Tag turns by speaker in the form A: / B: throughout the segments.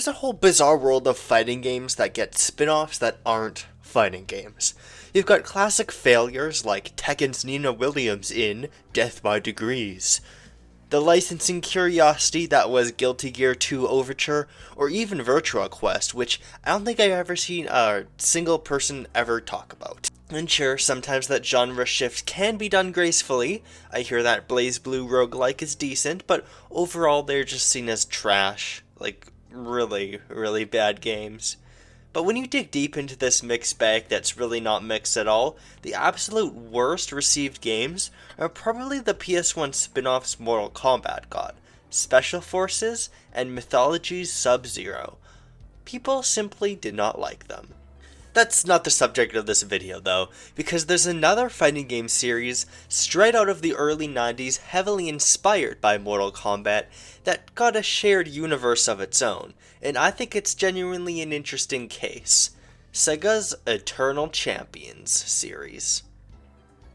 A: There's a whole bizarre world of fighting games that get spin-offs that aren't fighting games. You've got classic failures like Tekken's Nina Williams in Death by Degrees, the licensing curiosity that was Guilty Gear 2 Overture, or even Virtua Quest, which I don't think I've ever seen a single person ever talk about. And sure, sometimes that genre shift can be done gracefully. I hear that BlazBlue roguelike is decent, but overall they're just seen as trash. Like, really, really bad games. But when you dig deep into this mixed bag that's really not mixed at all, the absolute worst received games are probably the PS1 spin-offs Mortal Kombat got, Special Forces, and Mythology's Sub-Zero. People simply did not like them. That's not the subject of this video though, because there's another fighting game series straight out of the early 90s heavily inspired by Mortal Kombat that got a shared universe of its own, and I think it's genuinely an interesting case. Sega's Eternal Champions series.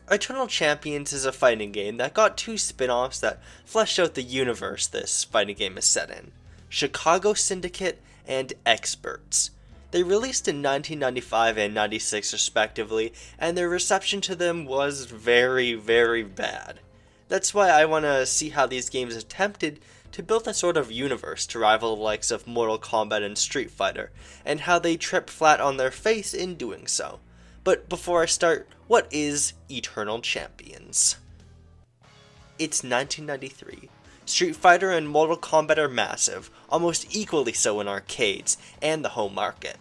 A: Eternal Champions is a fighting game that got two spin-offs that fleshed out the universe this fighting game is set in: Chicago Syndicate and Experts. They released in 1995 and 96 respectively, and their reception to them was very, very bad. That's why I want to see how these games attempted to build a sort of universe to rival the likes of Mortal Kombat and Street Fighter, and how they trip flat on their face in doing so. But before I start, what is Eternal Champions? It's 1993. Street Fighter and Mortal Kombat are massive, almost equally so in arcades and the home market.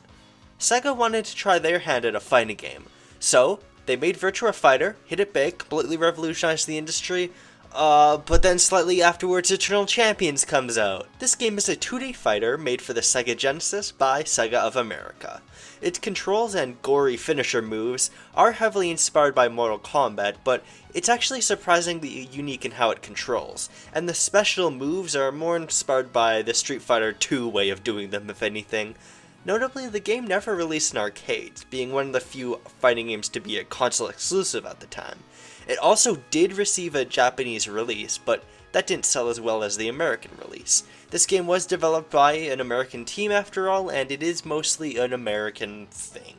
A: Sega wanted to try their hand at a fighting game, so they made Virtua Fighter, hit it big, completely revolutionized the industry, but then slightly afterwards Eternal Champions comes out. This game is a 2D fighter made for the Sega Genesis by Sega of America. Its controls and gory finisher moves are heavily inspired by Mortal Kombat, but it's actually surprisingly unique in how it controls, and the special moves are more inspired by the Street Fighter 2 way of doing them, if anything. Notably, the game never released in arcades, being one of the few fighting games to be a console exclusive at the time. It also did receive a Japanese release, but that didn't sell as well as the American release. This game was developed by an American team after all, and it is mostly an American thing.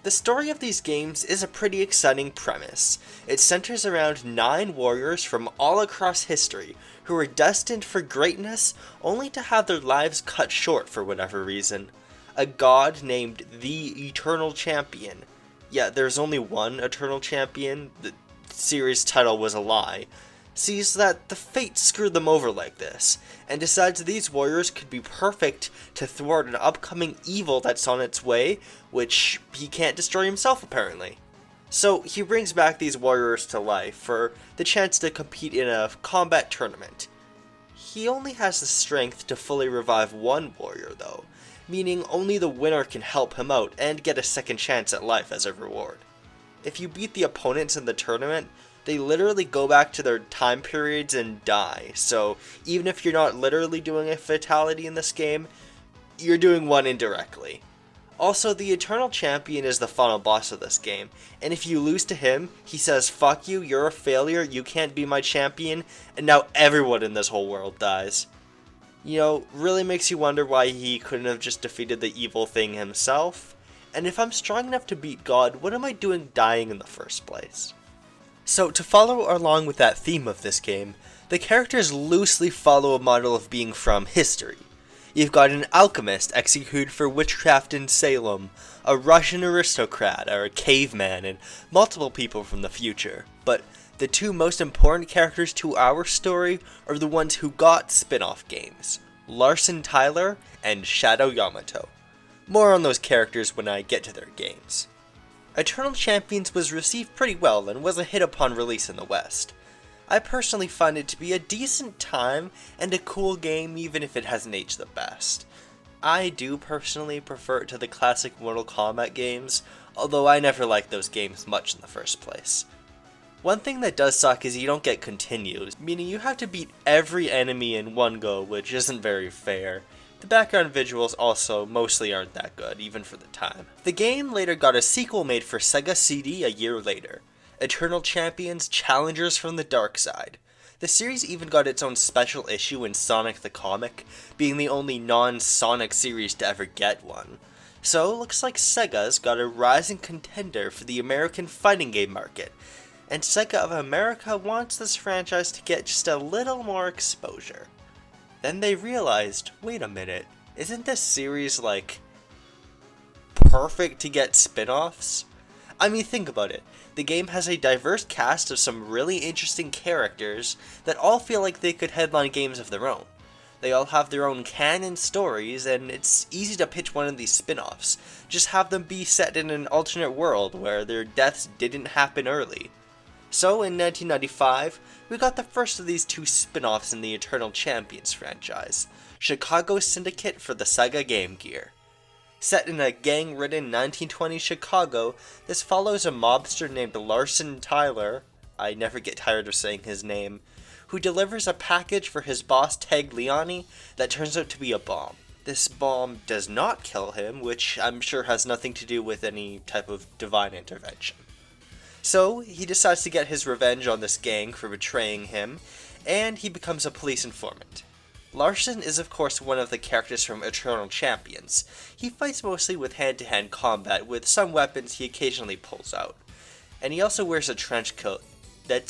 A: The story of these games is a pretty exciting premise. It centers around 9 warriors from all across history who are destined for greatness only to have their lives cut short for whatever reason. A god named the Eternal Champion. Yeah, there's only one Eternal Champion. The series title was a lie. Sees that the fates screwed them over like this, and decides these warriors could be perfect to thwart an upcoming evil that's on its way, which he can't destroy himself apparently. So he brings back these warriors to life for the chance to compete in a combat tournament. He only has the strength to fully revive one warrior though, meaning only the winner can help him out and get a second chance at life as a reward. If you beat the opponents in the tournament, they literally go back to their time periods and die, so even if you're not literally doing a fatality in this game, you're doing one indirectly. Also, the Eternal Champion is the final boss of this game, and if you lose to him, he says, "Fuck you, you're a failure, you can't be my champion," and now everyone in this whole world dies. You know, really makes you wonder why he couldn't have just defeated the evil thing himself. And if I'm strong enough to beat God, what am I doing dying in the first place? So to follow along with that theme of this game, the characters loosely follow a model of being from history. You've got an alchemist executed for witchcraft in Salem, a Russian aristocrat, or a caveman, and multiple people from the future. But the two most important characters to our story are the ones who got spin-off games: Larson Tyler and Shadow Yamato. More on those characters when I get to their games. Eternal Champions was received pretty well and was a hit upon release in the West. I personally find it to be a decent time and a cool game even if it hasn't aged the best. I do personally prefer it to the classic Mortal Kombat games, although I never liked those games much in the first place. One thing that does suck is you don't get continues, meaning you have to beat every enemy in one go, which isn't very fair. The background visuals also mostly aren't that good, even for the time. The game later got a sequel made for Sega CD a year later, Eternal Champions: Challengers from the Dark Side. The series even got its own special issue in Sonic the Comic, being the only non-Sonic series to ever get one. So, looks like Sega's got a rising contender for the American fighting game market, and Sega of America wants this franchise to get just a little more exposure. Then they realized, wait a minute, isn't this series like perfect to get spin-offs? I mean, think about it. The game has a diverse cast of some really interesting characters that all feel like they could headline games of their own. They all have their own canon stories, and it's easy to pitch one of these spin-offs. Just have them be set in an alternate world where their deaths didn't happen early. So, in 1995, we got the first of these two spin-offs in the Eternal Champions franchise, Chicago Syndicate for the Sega Game Gear. Set in a gang-ridden 1920s Chicago, this follows a mobster named Larson Tyler, I never get tired of saying his name, who delivers a package for his boss Tagliani that turns out to be a bomb. This bomb does not kill him, which I'm sure has nothing to do with any type of divine intervention. So, he decides to get his revenge on this gang for betraying him, and he becomes a police informant. Larson is of course one of the characters from Eternal Champions. He fights mostly with hand-to-hand combat, with some weapons he occasionally pulls out. And he also wears a trench coat that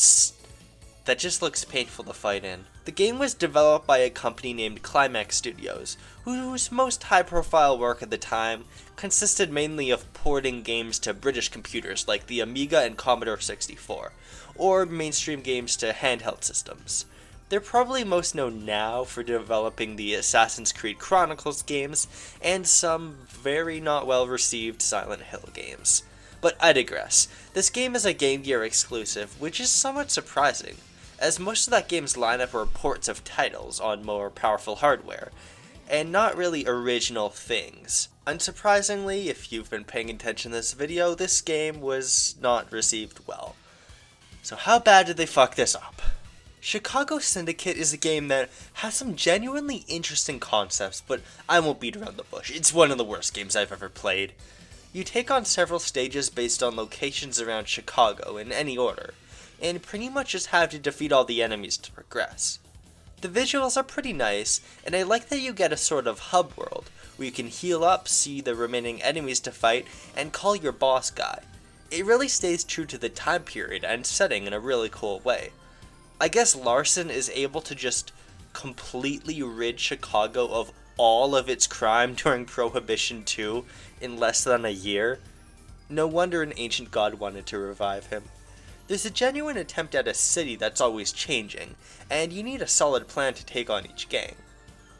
A: just looks painful to fight in. The game was developed by a company named Climax Studios, whose most high-profile work at the time consisted mainly of porting games to British computers like the Amiga and Commodore 64, or mainstream games to handheld systems. They're probably most known now for developing the Assassin's Creed Chronicles games, and some very not well received Silent Hill games. But I digress. This game is a Game Gear exclusive, which is somewhat surprising, as most of that game's lineup are ports of titles on more powerful hardware, and not really original things. Unsurprisingly, if you've been paying attention to this video, this game was not received well. So how bad did they fuck this up? Chicago Syndicate is a game that has some genuinely interesting concepts, but I won't beat around the bush. It's one of the worst games I've ever played. You take on several stages based on locations around Chicago in any order, and pretty much just have to defeat all the enemies to progress. The visuals are pretty nice, and I like that you get a sort of hub world, where you can heal up, see the remaining enemies to fight, and call your boss guy. It really stays true to the time period and setting in a really cool way. I guess Larson is able to just completely rid Chicago of all of its crime during Prohibition 2 in less than a year. No wonder an ancient god wanted to revive him. There's a genuine attempt at a city that's always changing, and you need a solid plan to take on each gang.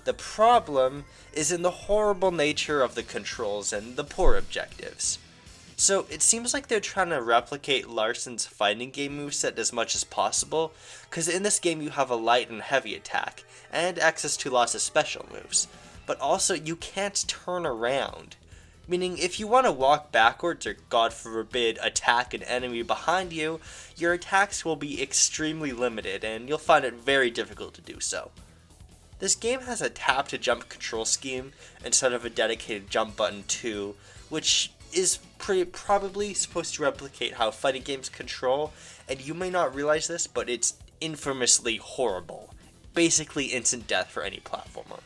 A: The problem is in the horrible nature of the controls and the poor objectives. So it seems like they're trying to replicate Larson's fighting game moveset as much as possible, because in this game you have a light and heavy attack, and access to lots of special moves. But also you can't turn around. Meaning if you want to walk backwards or god forbid attack an enemy behind you, your attacks will be extremely limited and you'll find it very difficult to do so. This game has a tap to jump control scheme instead of a dedicated jump button too, which is probably supposed to replicate how fighting games control, and you may not realize this, but it's infamously horrible. Basically instant death for any platformer.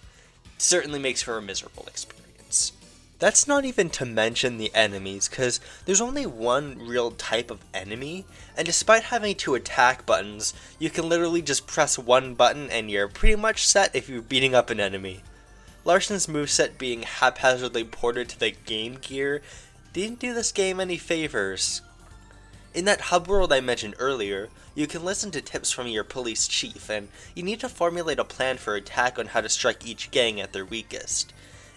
A: Certainly makes for a miserable experience. That's not even to mention the enemies, because there's only one real type of enemy, and despite having two attack buttons, you can literally just press one button and you're pretty much set if you're beating up an enemy. Larson's moveset being haphazardly ported to the Game Gear didn't do this game any favors. In that hub world I mentioned earlier, you can listen to tips from your police chief, and you need to formulate a plan for attack on how to strike each gang at their weakest.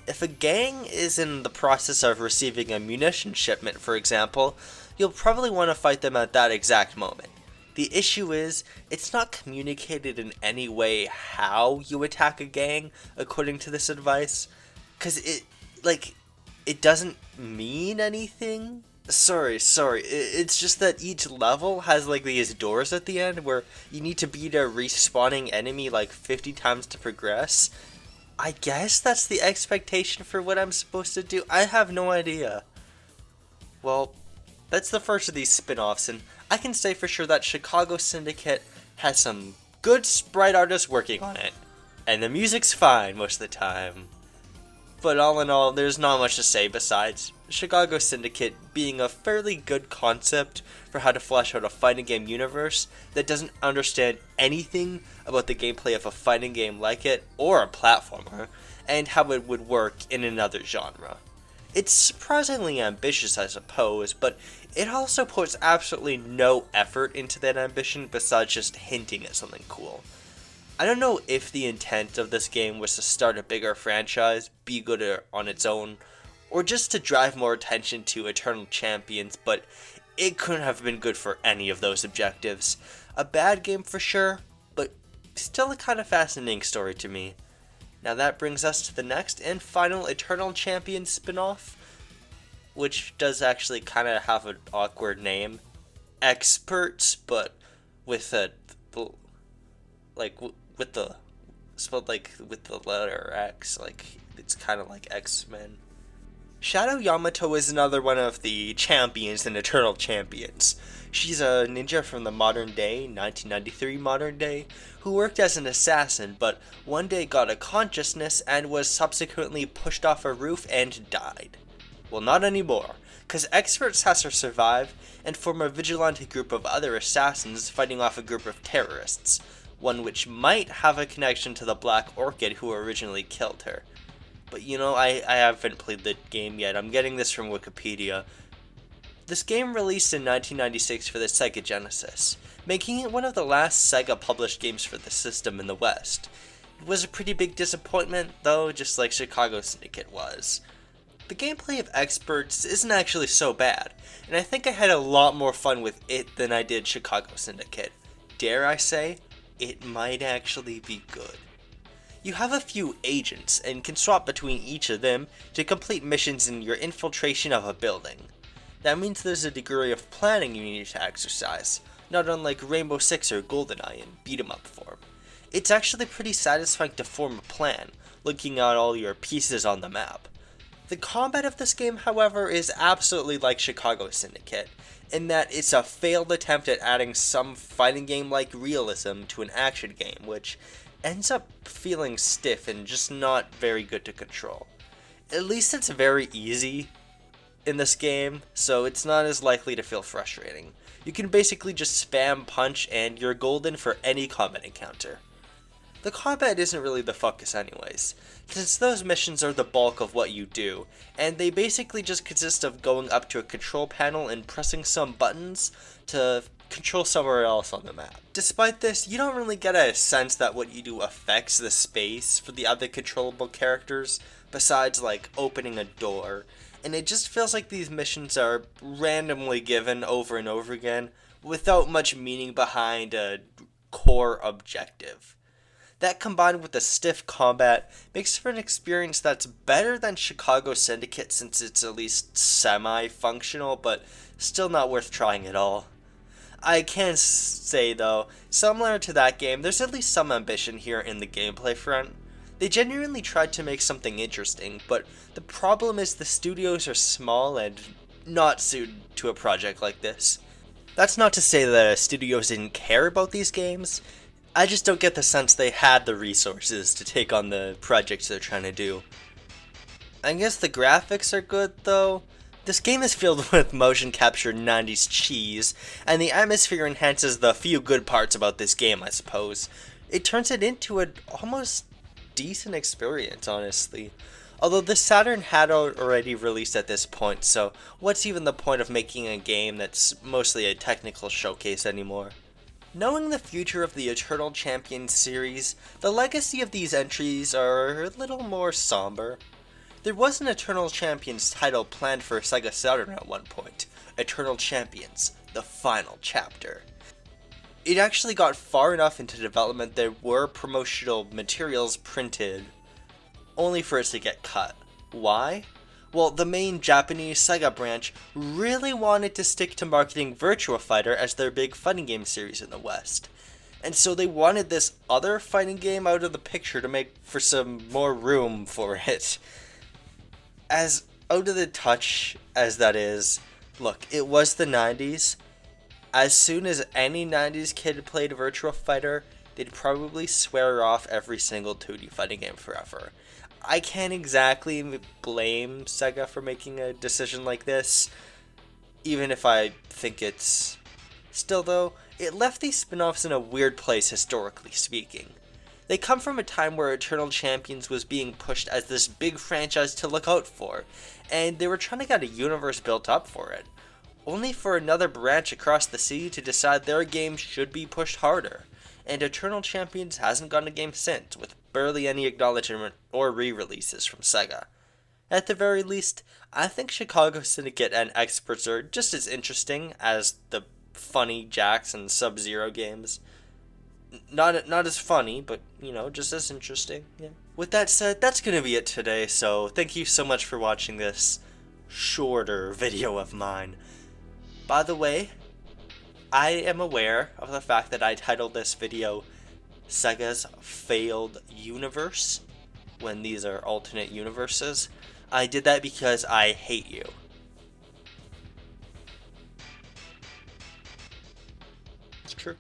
A: If a gang is in the process of receiving a munition shipment, for example, you'll probably want to fight them at that exact moment. The issue is, it's not communicated in any way how you attack a gang, according to this advice, because it doesn't mean anything. Sorry, it's just that each level has like these doors at the end where you need to beat a respawning enemy like 50 times to progress. I guess that's the expectation for what I'm supposed to do. I have no idea. Well, that's the first of these spin-offs, and I can say for sure that Chicago Syndicate has some good sprite artists working on it, and the music's fine most of the time. But all in all, there's not much to say besides Chicago Syndicate being a fairly good concept for how to flesh out a fighting game universe that doesn't understand anything about the gameplay of a fighting game like it, or a platformer, and how it would work in another genre. It's surprisingly ambitious, I suppose, but it also puts absolutely no effort into that ambition besides just hinting at something cool. I don't know if the intent of this game was to start a bigger franchise, be good on its own, or just to drive more attention to Eternal Champions, but it couldn't have been good for any of those objectives. A bad game for sure, but still a kind of fascinating story to me. Now that brings us to the next and final Eternal Champions spin-off, which does actually kind of have an awkward name. Experts, but with a, spelled like with the letter X, like it's kind of like X-Men. Shadow Yamato is another one of the champions in Eternal Champions. She's a ninja from the modern day, 1993 modern day, who worked as an assassin, but one day got a consciousness and was subsequently pushed off a roof and died. Well, not anymore, because Experts has her survive and form a vigilante group of other assassins fighting off a group of terrorists, one which might have a connection to the Black Orchid who originally killed her. But I haven't played the game yet. I'm getting this from Wikipedia. This game released in 1996 for the Sega Genesis, making it one of the last Sega published games for the system in the West. It was a pretty big disappointment, though, just like Chicago Syndicate was. The gameplay of Experts isn't actually so bad, and I think I had a lot more fun with it than I did Chicago Syndicate. Dare I say, it might actually be good. You have a few agents, and can swap between each of them to complete missions in your infiltration of a building. That means there's a degree of planning you need to exercise, not unlike Rainbow Six or GoldenEye in beat-em-up form. It's actually pretty satisfying to form a plan, looking at all your pieces on the map. The combat of this game, however, is absolutely like Chicago Syndicate, in that it's a failed attempt at adding some fighting game-like realism to an action game, which ends up feeling stiff and just not very good to control. At least it's very easy in this game, so it's not as likely to feel frustrating. You can basically just spam punch and you're golden for any combat encounter. The combat isn't really the focus anyways, since those missions are the bulk of what you do, and they basically just consist of going up to a control panel and pressing some buttons to control somewhere else on the map. Despite this, you don't really get a sense that what you do affects the space for the other controllable characters, besides like opening a door, and it just feels like these missions are randomly given over and over again, without much meaning behind a core objective. That combined with the stiff combat makes for an experience that's better than Chicago Syndicate since it's at least semi-functional, but still not worth trying at all. I can say though, similar to that game, there's at least some ambition here in the gameplay front. They genuinely tried to make something interesting, but the problem is the studios are small and not suited to a project like this. That's not to say that studios didn't care about these games. I just don't get the sense they had the resources to take on the projects they're trying to do. I guess the graphics are good though. This game is filled with motion capture 90s cheese, and the atmosphere enhances the few good parts about this game, I suppose. It turns it into an almost decent experience, honestly. Although the Saturn had already released at this point, so what's even the point of making a game that's mostly a technical showcase anymore? Knowing the future of the Eternal Champions series, the legacy of these entries are a little more somber. There was an Eternal Champions title planned for Sega Saturn at one point, Eternal Champions, the final chapter. It actually got far enough into development there were promotional materials printed, only for it to get cut. Why? Well, the main Japanese Sega branch really wanted to stick to marketing Virtua Fighter as their big fighting game series in the West. And so they wanted this other fighting game out of the picture to make for some more room for it. As out of the touch as that is, look, it was the 90s. As soon as any 90s kid played Virtua Fighter, they'd probably swear off every single 2D fighting game forever. I can't exactly blame Sega for making a decision like this, even if I think it's... Still though, it left these spin-offs in a weird place historically speaking. They come from a time where Eternal Champions was being pushed as this big franchise to look out for, and they were trying to get a universe built up for it, only for another branch across the sea to decide their game should be pushed harder, and Eternal Champions hasn't gotten a game since, with barely any acknowledgement or re-releases from Sega. At the very least, I think Chicago Syndicate and Experts are just as interesting as the funny Jax and Sub-Zero games. Not as funny, but, just as interesting. Yeah. With that said, that's going to be it today, so thank you so much for watching this shorter video of mine. By the way, I am aware of the fact that I titled this video Sega's Failed Universe, when these are alternate universes. I did that because I hate you. It's true.